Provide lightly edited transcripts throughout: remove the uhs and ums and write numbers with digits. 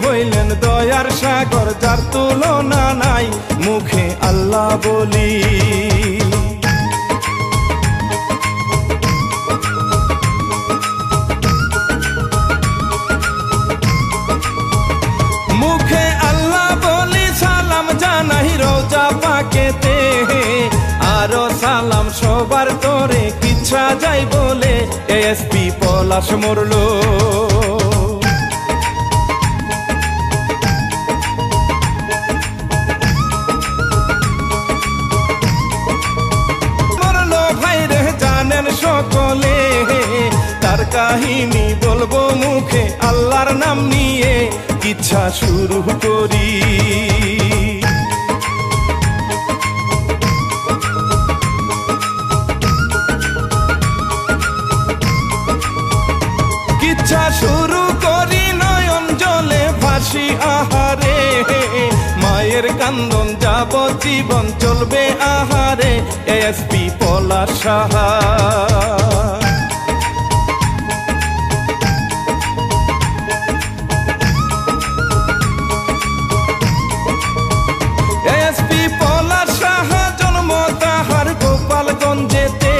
হইলেন দয়ার সাগর, যার তুলনা নাই, মুখে আল্লাহ বলি। মুখে আল্লাহ বলি, সালাম জানাই রোজা পাকেতে, আরো সালাম সবার তোরে, কিচ্ছা যাই বলে এসপি পলাশ মরলো। মরলো ভাইরে জানেন সকলে, তার কাহিনী বলবো মুখে আল্লাহর নাম নিয়ে, কিচ্ছা শুরু করি। কিচ্ছা শুরু করি, নয়ন জলে ভাসি আহারে, মায়ের কান্দন যাবজ্জীবন চলবে আহারে, এসপি পলাশ সাহা। এসপি পলাশ সাহা জন্ম তাহার গোপালগঞ্জেতে,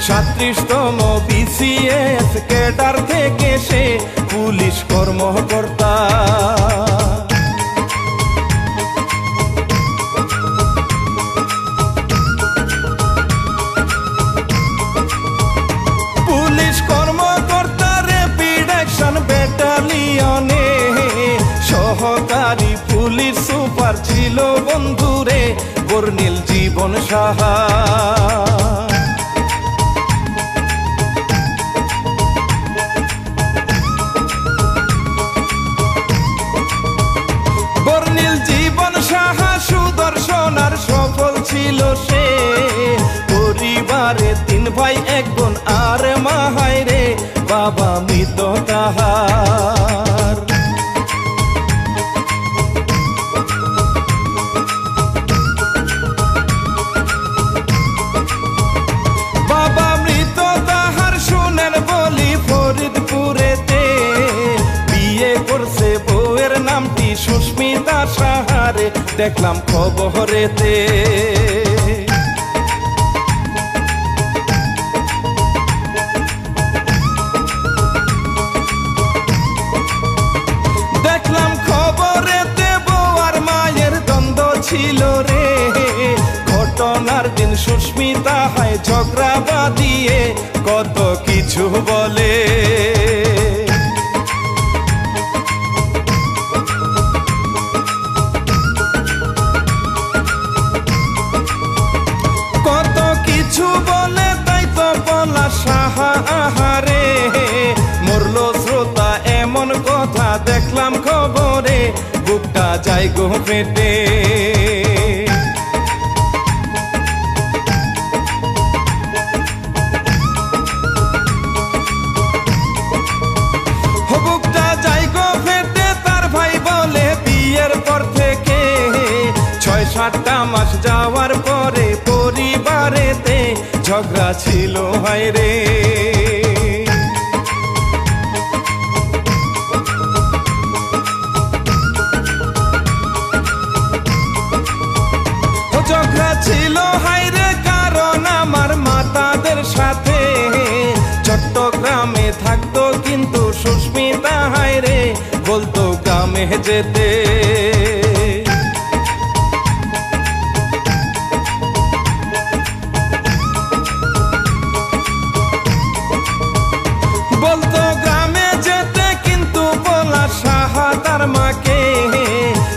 37তম বিসিএস ক্যাডার থেকে সে পুলিশ কর্মকর্তা। পুলিশ কর্মকর্তা র্যাপিড অ্যাকশন ব্যাটালিয়নে, সহকারী পুলিশ সুপার ছিল বন্ধুরে বর্ণিল জীবন সাহা। বর্ণিল জীবন সাহা সুদর্শন আর সফল ছিল সে, পরিবারে 3 ভাই 1 বোন আর মা, হায়রে বাবা মৃত তাহার। বাবা মৃত তাহার শুনেন বলি ফরিদপুরেতে, বিয়ে করছে বউয়ের নামটি সুস্মিতা সাহারে, দেখলাম খবরেতে। দেখলাম খবরেতে বউ আর মায়ের দ্বন্দ্ব ছিল রে, ঘটনার দিন সুস্মিতা হয় ঝগড়া বাঁধিয়ে কত কিছু বলে। কত কিছু বলে, তাই তো পলাশ সাহা আহারে মরলো শ্রোতা, এমন কথা দেখলাম খবরে, বুকটা যায় গো পেটে। বুকটা যায় গো পেটে, তার ভাই বলে বিয়ের পর থেকে 6-7টা মাস যাওয়ার পরে পরিবারেতে ঝগড়া ছিল হায়রে। ঝগড়া ছিল হায়রে, কারণ আমার মাতাদের সাথে, চট্টগ্রামে থাকতো কিন্তু সুস্মিতা হায়রে বলতো গ্রামে যেতে। বলতো গ্রামে যেতে, কিন্তু পলাশ সাহা তার মাকে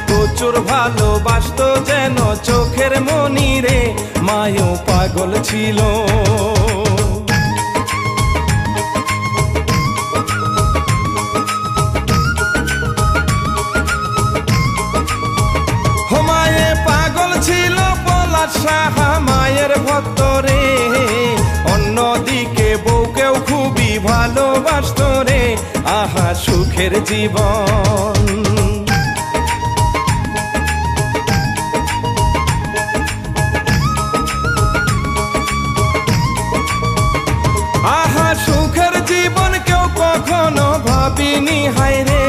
প্রচুর ভালোবাসতো, যেন চোখের মনিরে, মায়ও পাগল ছিল। মায়ে পাগল ছিল পলাশ সাহা মায়ের ভক্ত রে, অন্যদিকে বউকেও খুবই ভালোবাসত রে, আহা সুখের জীবন। আহা সুখের জীবন কেউ কখনো ভাবিনি হায়রে,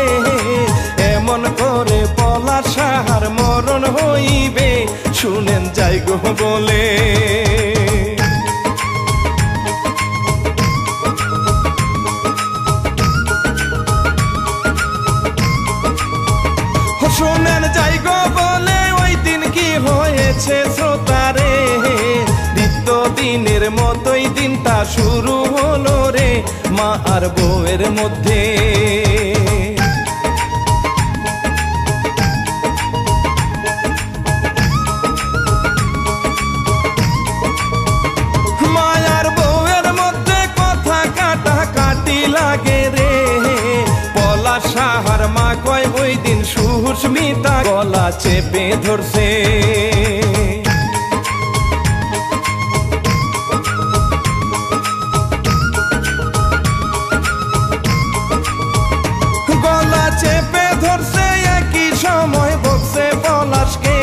যাই গো বলে। শোনেন যাই গো বলে ওই দিন কি হয়েছে শ্রোতারে, নিত্যদিনের মতোই দিনটা শুরু হলো রে মা আর বউয়ের মধ্যে। মায়ার বউয়ের মধ্যে কথা কাটাকাটি লাগে রে, পলাশ সাহার মা কয় ওই দিন সুস্মিতা গলা চেপে ধরছে। গলা চেপে ধরছে একই সময় বলছে পলাশকে,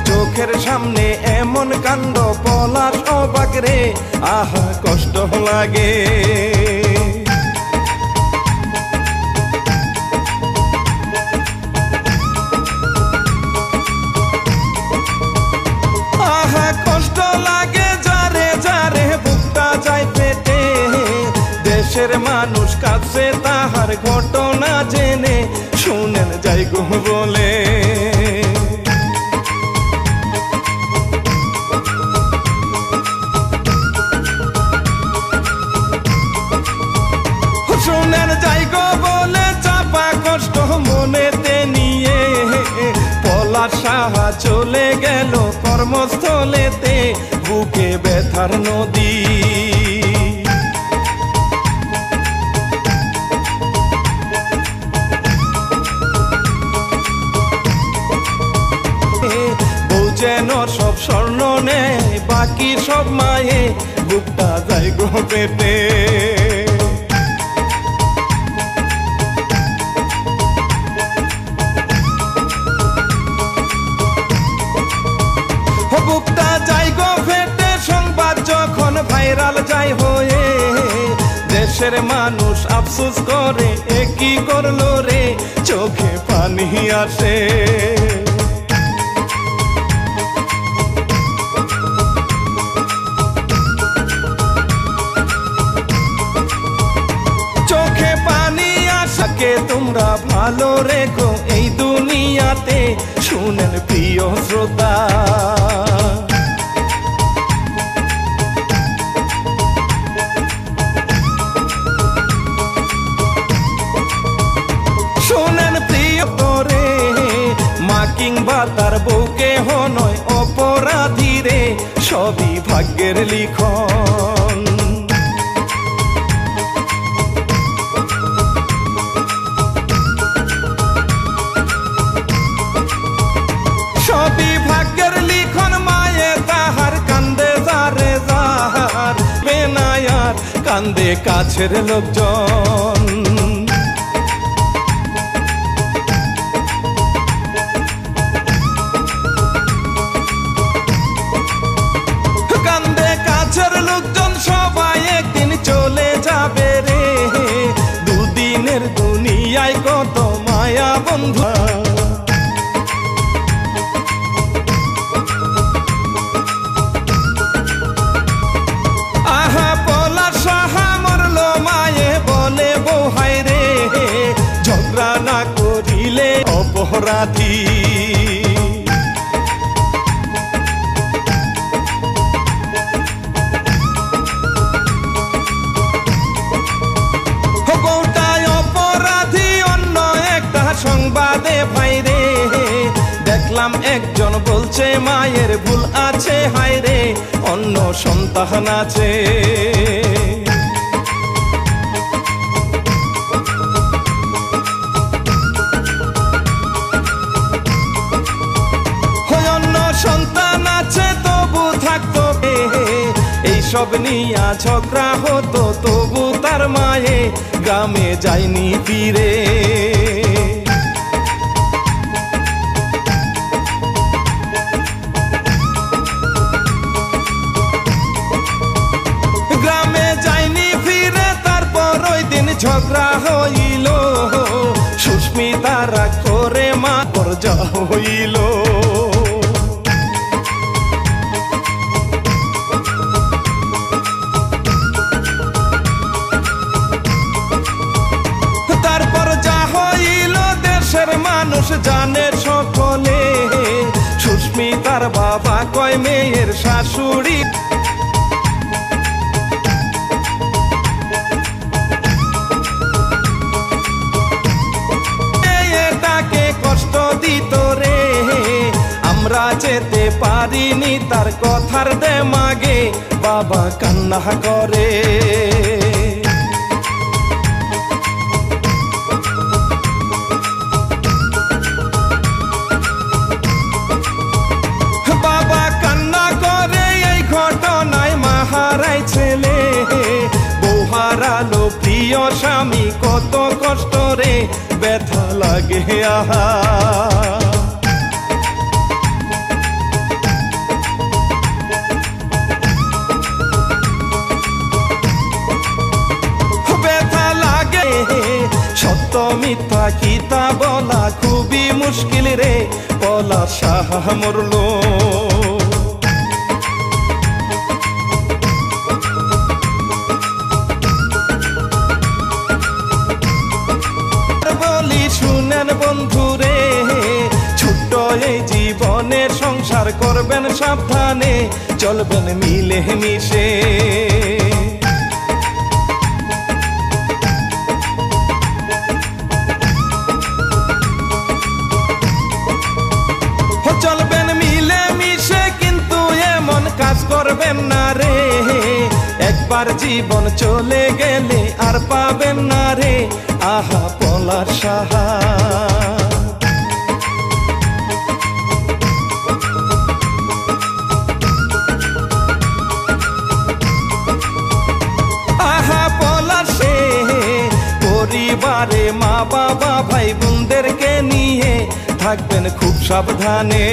চোখের সামনে এমন কাণ্ড পলাশ অবাক রে, আহা কষ্ট লাগে। আহা কষ্ট লাগে যারে যারে বুকটা যায় পেটে, দেশের মানুষ কাছে তাহার ঘটনা জেনে শুনেন যাই গো বলে। শুনেন যাই গো বলে চাপা কষ্ট মনেতে নিয়ে পলাশ সাহা চলে গেল কর্মস্থলেতে, বুকে ব্যথার নদী। বউ যেন সব স্বর্ণ নেয় বাকি সব মায়ে, বুকটা যাই গো পেটে। বুকটা যাই গো ফেটে সংবাদ যখন ভাইরাল যায় হয়ে, দেশের মানুষ আফসোস করে এ কি করলো রে, চোখে পানি আসে। চোখে পানি আসাকে তোমরা ভালো রেখো এই দুনিয়াতে, শুনেন প্রিয় শ্রোতা। শুনেন প্রিয় তোরে, মা কিংবা তার বউকে নয় অপরাধী রে, সবই ভাগ্যের লিখন। সবই ভাগ্যের লিখন, মায়ে তাহার কান্দে যারে যাহার, বেনায়ার কান্দে কাছের লোকজন। কান্দে কাছের লোকজন সবাই একদিন চলে যাবে রে, দুদিনের দুনিয়ায় কত মায়া বন্ধু। ঝগড়া না করিলে অপরাধী, বউটাই অপরাধী অন্য একটা সংবাদে ভাইরে দেখলাম একজন বলছে মায়ের ভুল আছে, হায়রে অন্য সন্তান আছে। সন্তান আছে তবু থাকতো, এইসব নিয়া ঝগড়া হতো তবু তার মায়ে গ্রামে যায়নি ফিরে। গ্রামে যায়নি ফিরে, তারপর ওই দিন ঝগড়া হইল, সুস্মিতা রাগ করে মা পর্যা হইল। জানে সকলে, সুস্মিতার বাবা কয় মেয়ের শাশুড়ি। এটাকে কষ্ট দিত রে, আমরা যেতে পারিনি তার কথার দেমাগে, বাবা কান্না করে। বাবা কান্না করে এই ঘটনায় মাহারাই ছেলে, বউ হারালো প্রিয় স্বামী কত কষ্ট রে, ব্যথা লাগে আহা। সত্য মিথ্যা কিতা বলা খুবই মুশকিল রে, বলা শাহ মরলো। বলি শুনেন বন্ধু রে, ছোট্ট এই জীবনে সংসার করবেন সাবধানে, চলবেন মিলে মিশে। চলবেন মিলে মিশে কিন্তু এমন কাজ করবেন না রে, একবার জীবন চলে গেলে আর পাবেন না রে, আহা পলাশ সাহা। আহা পলাশে পরিবারে মা বাবা ভাই বোনদেরকে নিয়ে থাকবেন খুব সাবধানে।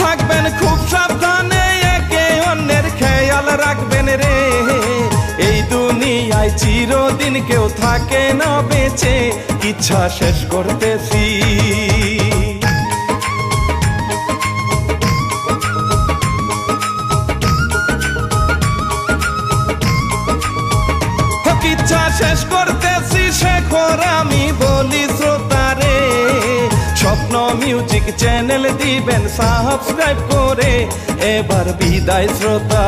থাকবেন খুব সাবধানে, একে অন্যের খেয়াল রাখবেন রে, এই দুনিয়ায় চিরদিন কেউ থাকে না বেঁচে, ইচ্ছা শেষ করতেছি। ইচ্ছা শেষ করতেছি শেখর আমি বলি শ্রোতারে, স্বপ্ন মিউজিক চ্যানেল দিবেন সাবস্ক্রাইব করে, এবার বিদায় শ্রোতা।